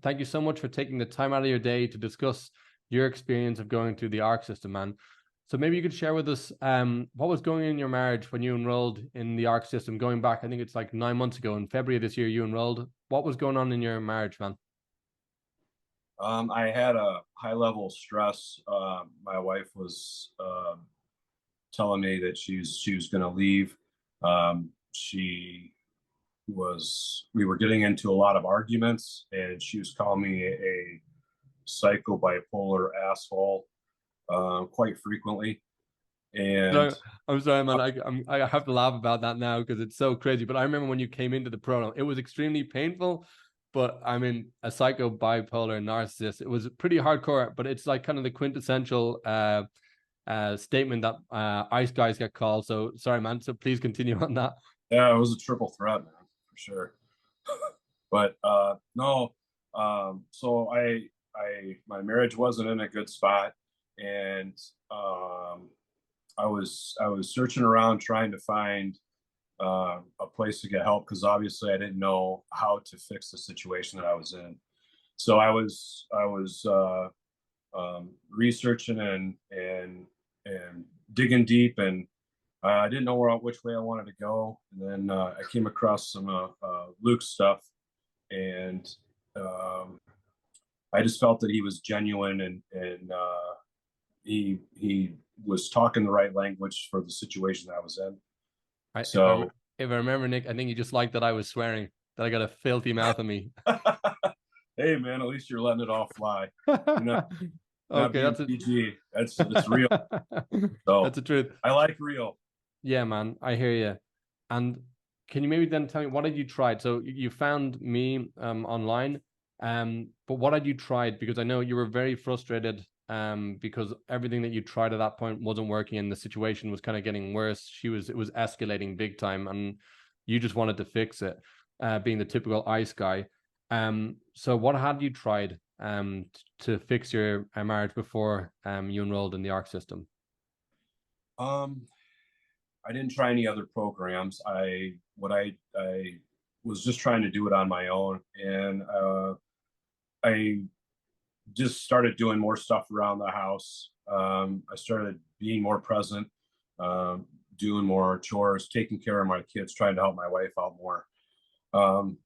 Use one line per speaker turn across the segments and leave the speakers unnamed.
thank you so much for taking the time out of your day to discuss your experience of going through the ARC system, man. So maybe you could share with us what was going on in your marriage when you enrolled in the ARC system, going back, I think it's like 9 months ago, in February of this year, you enrolled. What was going on in your marriage, man?
I had a high level of stress. My wife was telling me that she was going to leave. We were getting into a lot of arguments, and she was calling me a psycho bipolar asshole quite frequently. And
No, I'm sorry, man. I have to laugh about that now because it's so crazy. But I remember when you came into the program, it was extremely painful. But I mean, a psycho bipolar narcissist, it was pretty hardcore. But it's like kind of the quintessential statement that ice guys get called. So sorry, man. So please continue on that.
yeah, it was a triple threat, man, for sure. But no, so my marriage wasn't in a good spot, and I was searching around trying to find a place to get help because obviously I didn't know how to fix the situation that I was in. So I was researching and digging deep, and I didn't know which way I wanted to go. And then I came across some Luke's stuff, and um, I just felt that he was genuine, and he was talking the right language for the situation that I was in.
I, if I
So,
if I remember, Nick, I think you just liked that I was swearing, that I got a filthy mouth on me.
hey man, at least you're letting it all fly. You're not
Okay,
being
that's it.
PG. It's real.
That's
So
the truth.
I like real.
Yeah, man, I hear you. And can you maybe then tell me what had you tried? So you found me online, but what had you tried? Because I know you were very frustrated because everything that you tried at that point wasn't working and the situation was kind of getting worse. It was escalating big time, and you just wanted to fix it, being the typical ice guy. So what had you tried to fix your marriage before you enrolled in the ARC system?
Um, I didn't try any other programs. I was just trying to do it on my own, and I just started doing more stuff around the house. I started being more present, um, doing more chores, taking care of my kids, trying to help my wife out more. Um,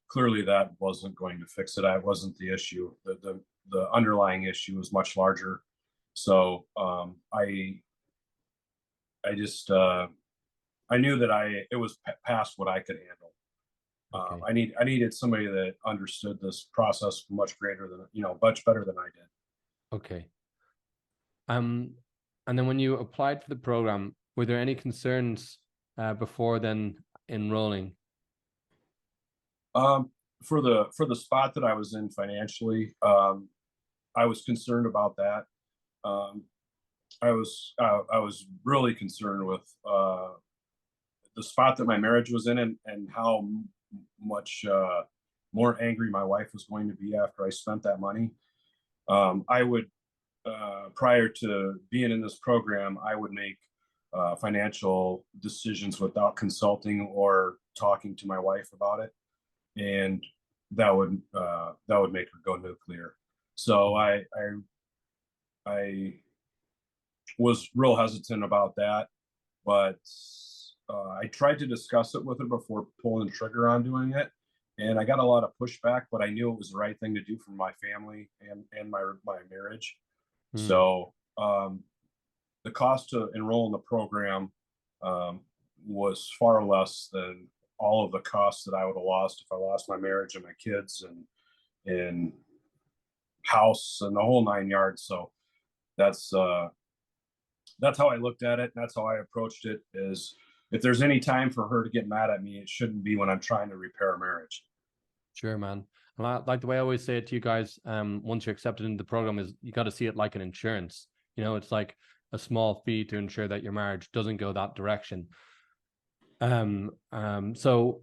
Clearly, that wasn't going to fix it. I wasn't the issue. The underlying issue was much larger. So I just I knew that it was past what I could handle.
Okay.
I needed somebody that understood this process much greater than much better than I did.
Okay. Um, and then when you applied for the program, were there any concerns before then enrolling?
Um, for the spot that I was in financially, I was concerned about that. Um, I was really concerned with the spot that my marriage was in, and how much more angry my wife was going to be after I spent that money. I would Prior to being in this program, I would make financial decisions without consulting or talking to my wife about it, and that would make her go nuclear. So I was real hesitant about that, but I tried to discuss it with her before pulling the trigger on doing it, and I got a lot of pushback. But I knew it was the right thing to do for my family and my marriage.
Hmm.
So the cost to enroll in the program um, was far less than all of the costs that I would have lost if I lost my marriage and my kids and house and the whole nine yards. So that's uh, that's how I looked at it. And that's how I approached it. Is if there's any time for her to get mad at me, it shouldn't be when I'm trying to repair a marriage.
Sure, man. And like the way I always say it to you guys, once you're accepted into the program, is you got to see it like an insurance. It's like a small fee to ensure that your marriage doesn't go that direction. So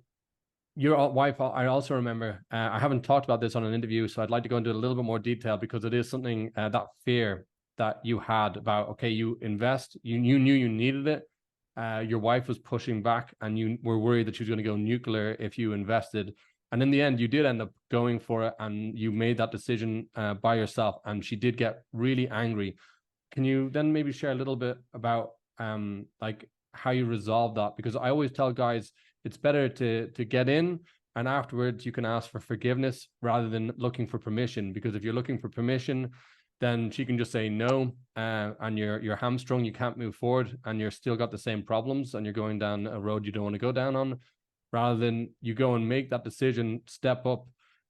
your wife, I also remember, I haven't talked about this on an interview, so I'd like to go into a little bit more detail because it is something, that fear that you had about, okay, you invest, you knew you needed it. Your wife was pushing back and you were worried that she was going to go nuclear if you invested. And in the end, you did end up going for it, and you made that decision by yourself. And she did get really angry. Can you then maybe share a little bit about like how you resolve that? Because I always tell guys it's better to get in, and afterwards you can ask for forgiveness rather than looking for permission. Because if you're looking for permission, then she can just say no, and you're hamstrung, you can't move forward, and you're still got the same problems, and you're going down a road you don't want to go down on. Rather than you go and make that decision, step up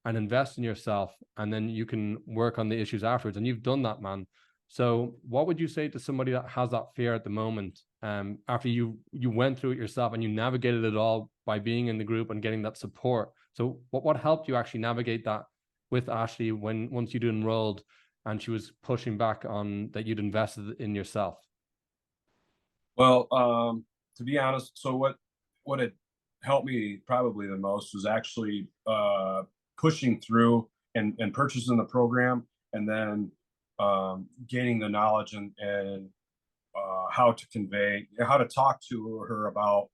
and invest in yourself, and then you can work on the issues afterwards. And you've done that, man. So what would you say to somebody that has that fear at the moment, after you went through it yourself and you navigated it all by being in the group and getting that support? So what helped you actually navigate that with Ashley once you'd enrolled and she was pushing back on that you'd invested in yourself?
Well, to be honest, so what had helped me probably the most was actually pushing through and purchasing the program, and then gaining the knowledge and how to talk to her about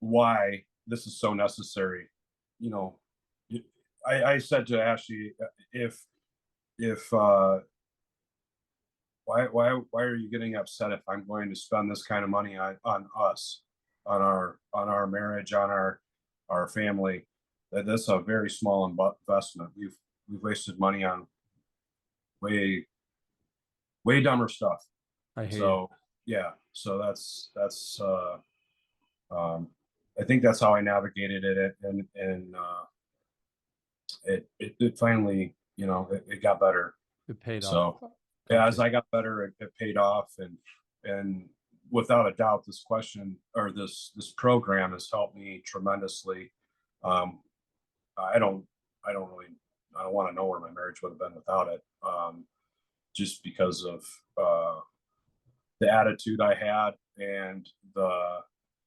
why this is so necessary. You know, I said to Ashley, if why are you getting upset if I'm going to spend this kind of money on us, on our marriage, on our family? That's a very small investment. We've wasted money on way dumber stuff.
I hear you.
So yeah, so that's I think that's how I navigated it, and it finally, it got better.
It paid off.
So yeah, as
Okay.
I got better, it paid off, and without a doubt, this question or this program has helped me tremendously. Um, I don't I don't really I don't want to know where my marriage would have been without it. Just because of the attitude I had and the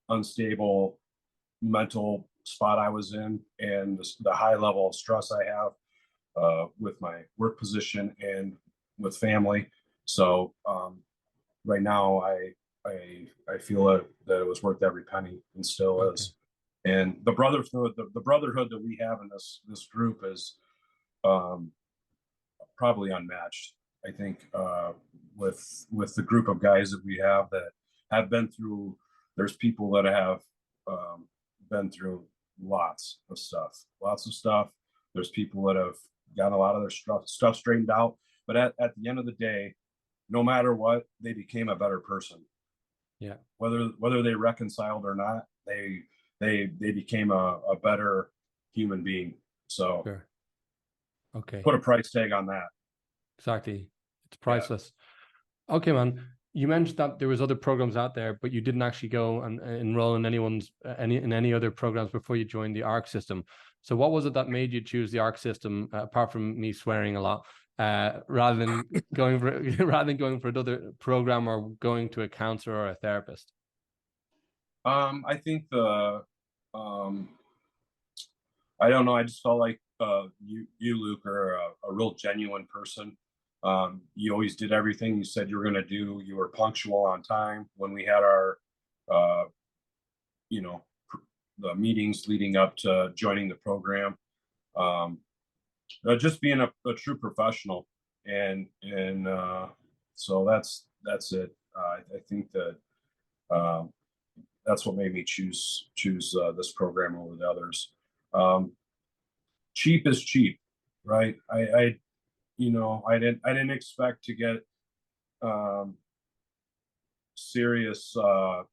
unstable mental spot I was in, and the high level of stress I have with my work position and with family. So right now, I feel that it was worth every penny, and still
Okay.
is. And the brotherhood that we have in this group is um, probably unmatched. I think with the group of guys that we have that have been through. There's people that have been through lots of stuff. There's people that have gotten a lot of their stuff straightened out. But at the end of the day, no matter what, they became a better person.
Yeah.
Whether they reconciled or not, they became a better human being. So
Sure. Okay.
put a price tag on that.
Exactly. It's
Yeah.
priceless. Okay, man. You mentioned that there was other programs out there, but you didn't actually go and enroll in any other programs before you joined the ARC system. So what was it that made you choose the ARC system, apart from me swearing a lot, rather than going for rather than going for another program or going to a counselor or a therapist?
I think um, I don't know. I just felt like you, Luke, are a real genuine person. You always did everything you said you were going to do. You were punctual on time when we had our, uh, you know, the meetings leading up to joining the program. Um, just being a true professional, and so that's it. I think that um, that's what made me choose this program over the others. Um, Cheap is cheap, right? I didn't expect to get um, serious what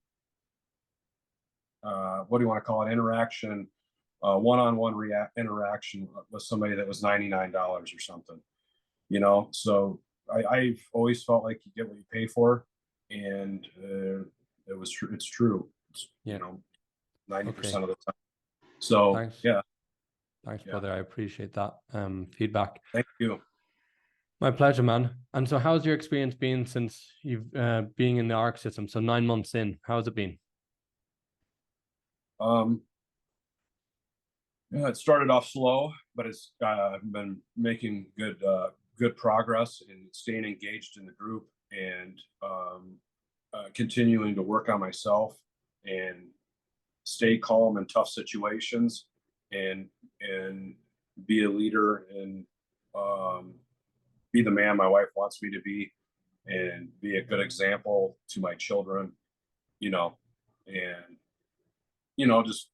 do you want to call it, interaction, one-on-one interaction with somebody that was $99 or something. So I've always felt like you get what you pay for, and it's true. It's,
Yeah.
90%
Okay.
of the time. So
Thanks.
yeah.
Thanks,
Yeah,
brother. I appreciate that feedback.
thank you.
My pleasure, man. And so how's your experience been since you've being in the ARC system? So 9 months in, how's it been?
um Yeah, it started off slow, but it's been making good progress in staying engaged in the group, and continuing to work on myself and stay calm in tough situations. and be a leader and be the man my wife wants me to be, and be a good example to my children, you know, and just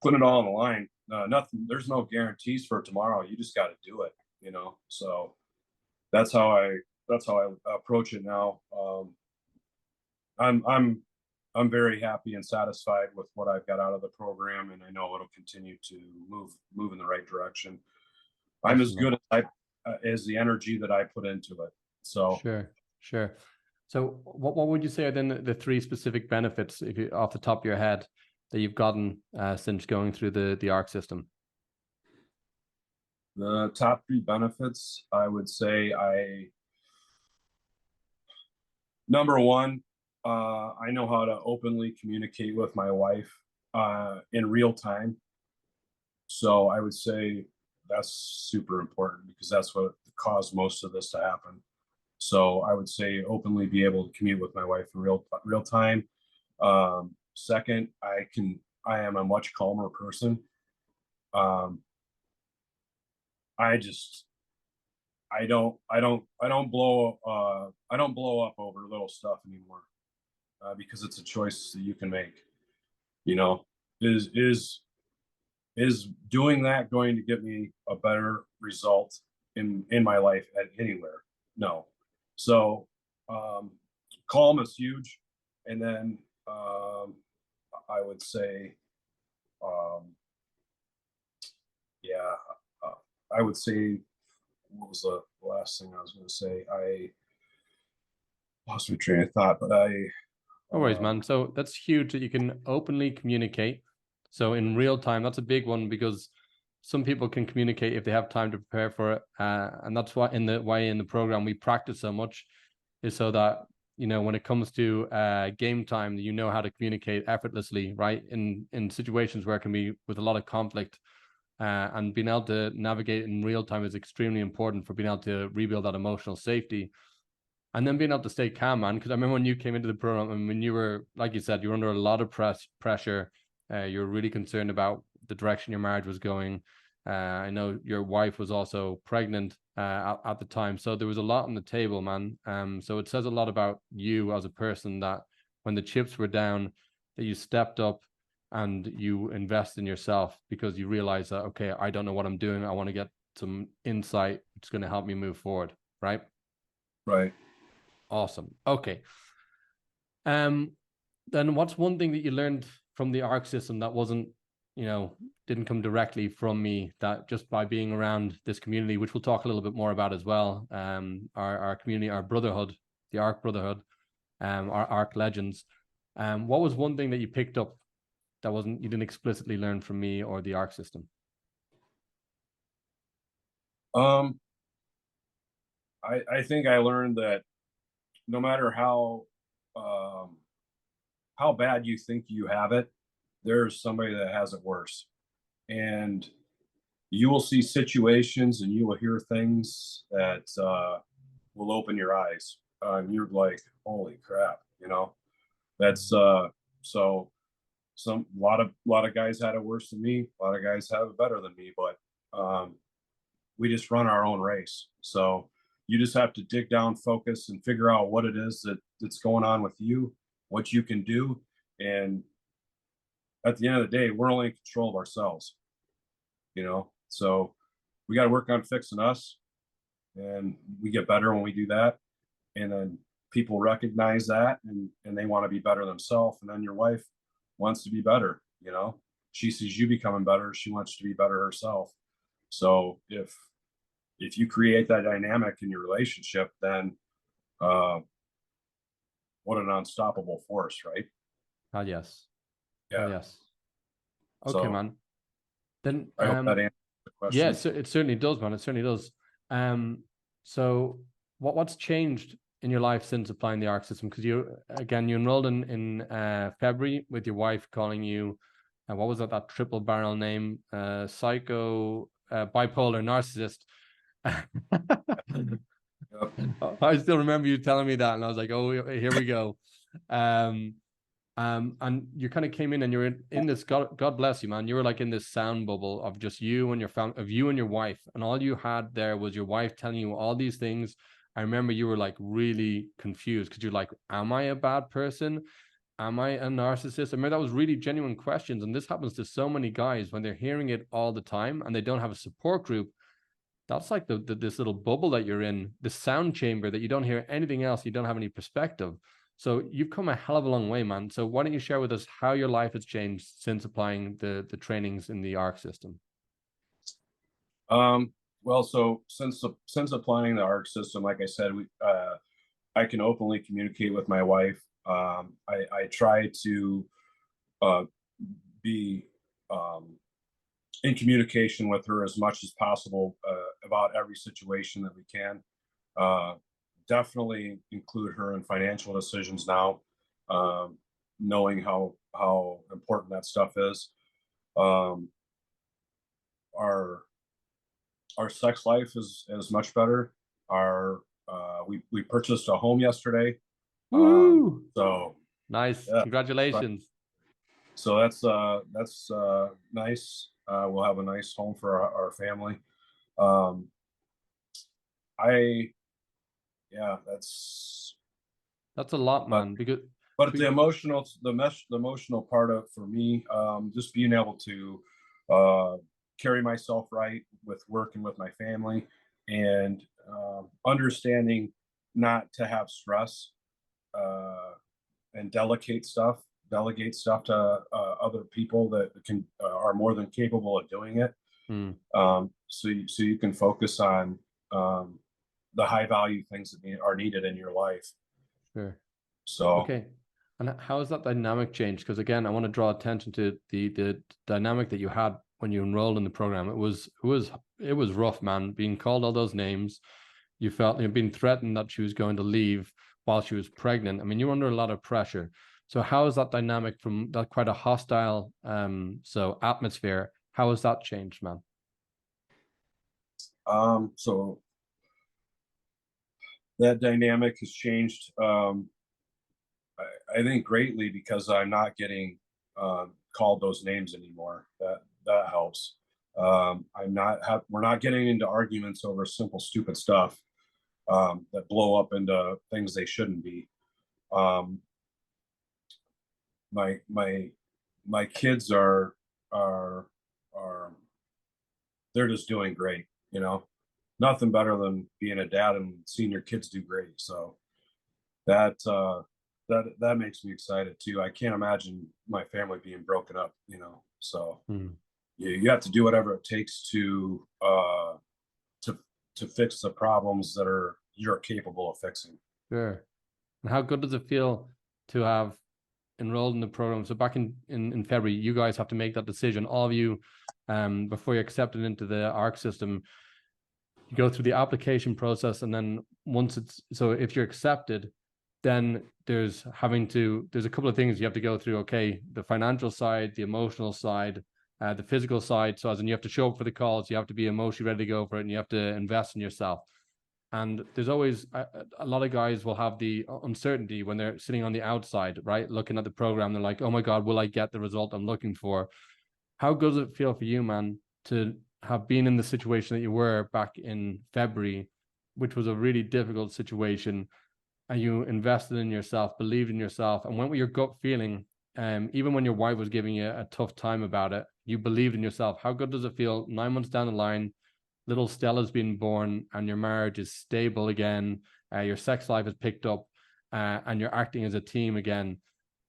put it all on the line. Nothing. There's no guarantees for tomorrow. You just got to do it. So that's how I approach it now. I'm I'm I'm very happy and satisfied with what I've got out of the program, and I know it'll continue to move in the right direction. I'm as
Awesome, man.
good as the energy that I put into it. So
Sure, sure. So what would you say are then the three specific benefits, if you off the top of your head, that you've gotten since going through the ARC system?
the top three benefits, I would say, number one, I know how to openly communicate with my wife in real time. So I would say that's super important because that's what caused most of this to happen. So I would say openly be able to commute with my wife in real time. Second, I am a much calmer person. Um, I just I don't blow up over little stuff anymore, because it's a choice that you can make. You know, is is is doing that going to get me a better result in my life at anywhere? No. So calm is huge, and then I would say, um, yeah, uh, I would say, what was the last thing I was going to say? I lost my train of thought, but
No worries,
uh,
man. So that's huge that you can openly communicate. So in real time, that's a big one because some people can communicate if they have time to prepare for it, and that's why in the program we practice so much, is so that when it comes to game time, you know how to communicate effortlessly, right? In situations where it can be with a lot of conflict, and being able to navigate in real time is extremely important for being able to rebuild that emotional safety. And then being able to stay calm, man. Because I remember when you came into the program and when you were, like you said, you were under a lot of pressure. You were really concerned about the direction your marriage was going. I know your wife was also pregnant at the time. So there was a lot on the table, man. So it says a lot about you as a person that when the chips were down, that you stepped up and you invest in yourself because you realize that, okay, I don't know what I'm doing. I want to get some insight. It's going to help me move forward. Right.
right.
Awesome. Okay. Um, then what's one thing that you learned from the ARC system that wasn't, didn't come directly from me, that just by being around this community, which we'll talk a little bit more about as well, our community, our brotherhood, the ARC brotherhood, our ARC legends. What was one thing that you picked up that you didn't explicitly learn from me or the ARC system?
Um, I think I learned that no matter um, how bad you think you have it, there's somebody that has it worse, and you will see situations and you will hear things that will open your eyes. You're like, holy crap, That's so some a lot of guys had it worse than me. A lot of guys have it better than me, but we just run our own race. So you just have to dig down, focus, and figure out what it is that's going on with you, what you can do, and at the end of the day, we're only in control of ourselves. So we got to work on fixing us, and we get better when we do that. And then people recognize that, and they want to be better themselves. And then your wife wants to be better. She sees you becoming better, she wants to be better herself. So if you create that dynamic in your relationship, then uh, what an unstoppable force, right?
Hell yes. Hell
Yeah.
yes. Okay,
So
man. Then
I hope that answers the
yeah,
question.
it certainly does, man. It certainly does. So what's changed in your life since applying the ARC system? Because you enrolled in February with your wife calling you, what was that triple barrel name? Psycho, bipolar, narcissist.
Yep.
I still remember you telling me that, and I was like, oh, here we go. Um, And you kind of came in and you're in this, God bless you, man. You were like in this sound bubble of just you and your family, of you and your wife. And all you had there was your wife telling you all these things. I remember you were like really confused because you're like, am I a bad person? Am I a narcissist? I remember that was really genuine questions. And this happens to so many guys when they're hearing it all the time and they don't have a support group. That's like this little bubble that you're in, the sound chamber that you don't hear anything else. You don't have any perspective. So you've come a hell of a long way, man. So why don't you share with us how your life has changed since applying the trainings in the ARC system?
Well, so since applying the ARC system, like I said, I can openly communicate with my wife. I try to uh, be in communication with her as much as possible about every situation that we can. Uh, Definitely include her in financial decisions now, knowing how important that stuff is. Um, our our sex life is much better. Our we purchased a home yesterday.
Woo!
So
Nice.
yeah,
Congratulations.
so that's nice. We'll have a nice home for our family. Um, I Yeah,
That's a lot,
but
man. Because
but the emotional part of for me, just being able to uh, carry myself right with work and with my family, and understanding not to have stress, uh, and delegate stuff to other people that can are more than capable of doing it.
hmm,
So you can focus on um, the high value things that are needed in your life.
sure.
So
Okay. And how has that dynamic changed? Because again, I want to draw attention to the dynamic that you had when you enrolled in the program. It was rough, man. Being called all those names, you felt you've been threatened that she was going to leave while she was pregnant. I mean, you're under a lot of pressure. So how is that dynamic from that quite a hostile atmosphere? How has that changed, man?
so that dynamic has changed. I think greatly because I'm not getting called those names anymore. That helps. We're not getting into arguments over simple stupid stuff that blow up into things they shouldn't be. Um, my my my kids are are they're just doing great. You know, nothing better than being a dad and seeing your kids do great. So that that makes me excited too. I can't imagine my family being broken up. So
Hmm.
you have to do whatever it takes to to fix the problems that you're capable of fixing.
Sure. And how good does it feel to have enrolled in the program? So back in February, you guys have to make that decision, all of you, before you're accepted into the ARC system. You go through the application process, and then once it's so, if you're accepted, then there's a couple of things you have to go through. Okay, the financial side, the emotional side, the physical side. So as in you have to show up for the calls, you have to be emotionally ready to go for it, and you have to invest in yourself. And there's always a lot of guys will have the uncertainty when they're sitting on the outside, right? Looking at the program, they're like, oh my God, will I get the result I'm looking for? How good does it feel for you, man, to have been in the situation that you were back in February, which was a really difficult situation, and you invested in yourself, believed in yourself, and went with your gut feeling, even when your wife was giving you a tough time about it, you believed in yourself. How good does it feel 9 months down the line, little Stella's been born and your marriage is stable again, your sex life has picked up, and you're acting as a team again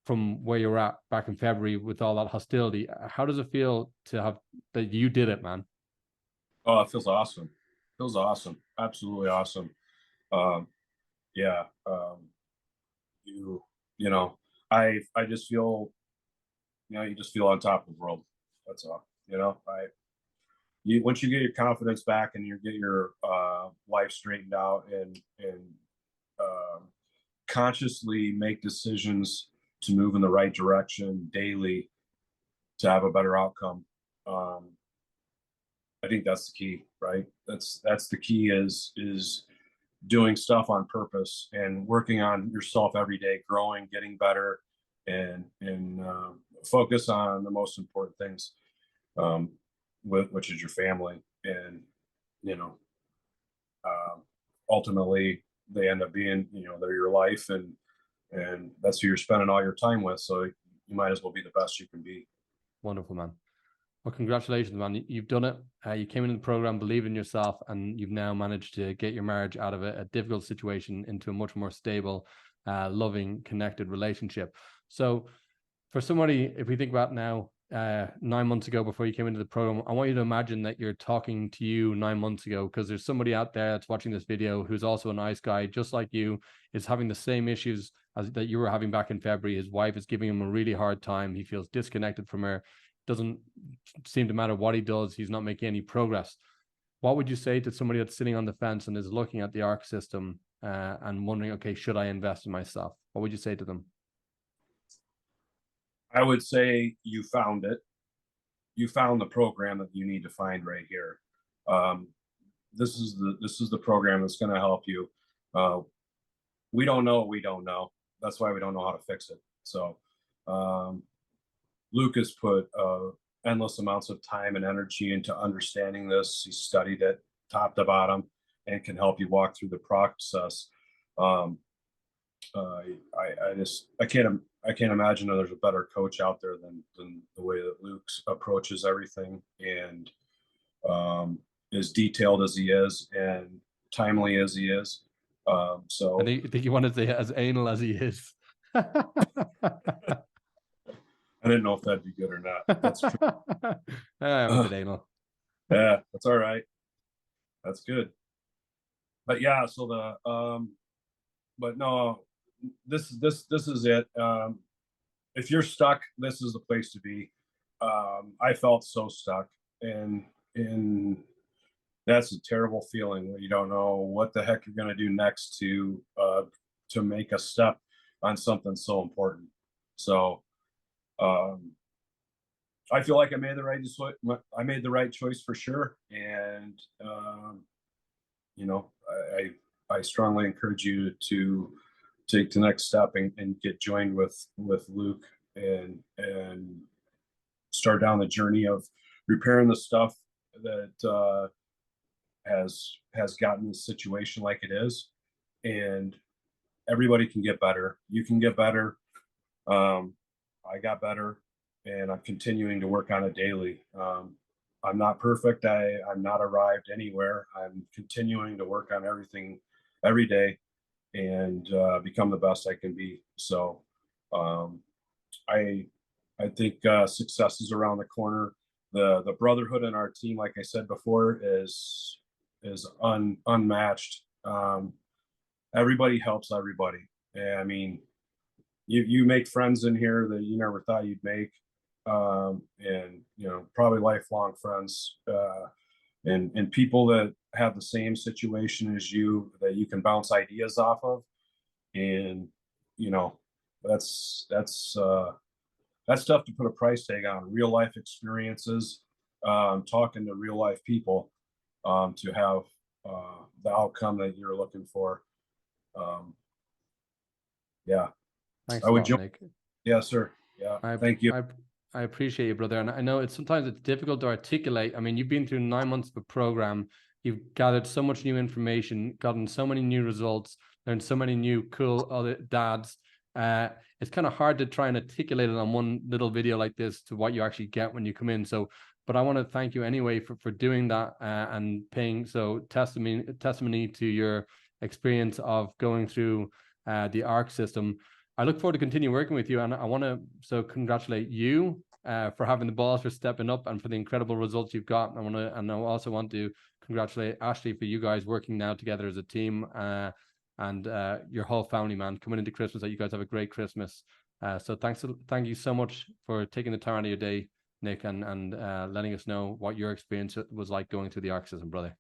from where you're at back in February with all that hostility? How does it feel to have that you did it, man?
Oh, it feels awesome. Feels awesome. Absolutely awesome. Um, yeah. You you know, I just feel you just feel on top of the world. That's all. Once you get your confidence back and you get your life straightened out and um, consciously make decisions to move in the right direction daily to have a better outcome. Um, I think that's the key, right? That's the key is doing stuff on purpose and working on yourself every day, growing, getting better, and focus on the most important things, which is your family. And you know, ultimately they end up being, they're your life, and that's who you're spending all your time with. So you might as well be the best you can be.
Wonderful, man. Well, congratulations, man. You've done it. You came into the program, believed in yourself, and you've now managed to get your marriage out of a difficult situation into a much more stable, loving, connected relationship. So for somebody, if we think about now, 9 months ago, before you came into the program, I want you to imagine that you're talking to you 9 months ago, because there's somebody out there that's watching this video who's also a nice guy, just like you, is having the same issues as that you were having back in February. His wife is giving him a really hard time. He feels disconnected from her. Doesn't seem to matter what he does. He's not making any progress. What would you say to somebody that's sitting on the fence and is looking at the ARC system and wondering, okay, should I invest in myself? What would you say to them?
I would say you found it. You found the program that you need to find right here. This is the program that's going to help you. We don't know what we don't know. That's why we don't know how to fix it. So Luke has put endless amounts of time and energy into understanding this. He studied it top to bottom and can help you walk through the process. I can't imagine that there's a better coach out there than the way that Luke approaches everything, and as detailed as he is and timely as he is. So
I think you wanted to say as anal as he is.
I didn't know if that'd be good or not. That's true.
I'm a bit anal.
Yeah, that's all right. That's good. But yeah, so but no, this is it. If you're stuck, this is the place to be. I felt so stuck, and that's a terrible feeling when you don't know what the heck you're going to do next to make a step on something so important. So I feel like I made the right choice for sure, and I strongly encourage you to take the next step and get joined with Luke and start down the journey of repairing the stuff that has gotten this situation like it is. And everybody can get better. You can get better. I got better, and I'm continuing to work on it daily. I'm not perfect. I'm not arrived anywhere. I'm continuing to work on everything every day and become the best I can be. So I think success is around the corner. The brotherhood in our team, like I said before, is unmatched. Everybody helps everybody. And, I mean, you make friends in here that you never thought you'd make, and probably lifelong friends, and people that have the same situation as you that you can bounce ideas off of. And that's tough to put a price tag on. Real life experiences, talking to real life people, to have the outcome that you're looking for. Yeah.
Thanks a lot, Nick.
Yeah, sir. Yeah. Thank you.
I appreciate you, brother. And I know sometimes it's difficult to articulate. I mean, you've been through 9 months of a program. You've gathered so much new information, gotten so many new results, learned so many new cool other dads. It's kind of hard to try and articulate it on one little video like this to what you actually get when you come in. So, but I want to thank you anyway for doing that and paying testimony to your experience of going through the ARC system. I look forward to continue working with you, and I want to congratulate you for having the balls, for stepping up, and for the incredible results you've got. I also want to congratulate Ashley for you guys working now together as a team, and your whole family, man, coming into Christmas. That you guys have a great Christmas. So thank you so much for taking the time out of your day, Nick, and letting us know what your experience was like going through the ARC system, brother.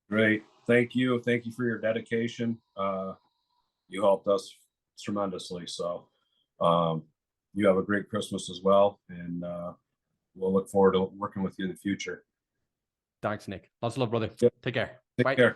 Great, thank you for your dedication. You helped us tremendously. So you have a great Christmas as well, and we'll look forward to working with you in the future.
Thanks, Nick. Lots of love, brother.
Yep.
Take care.
Take care.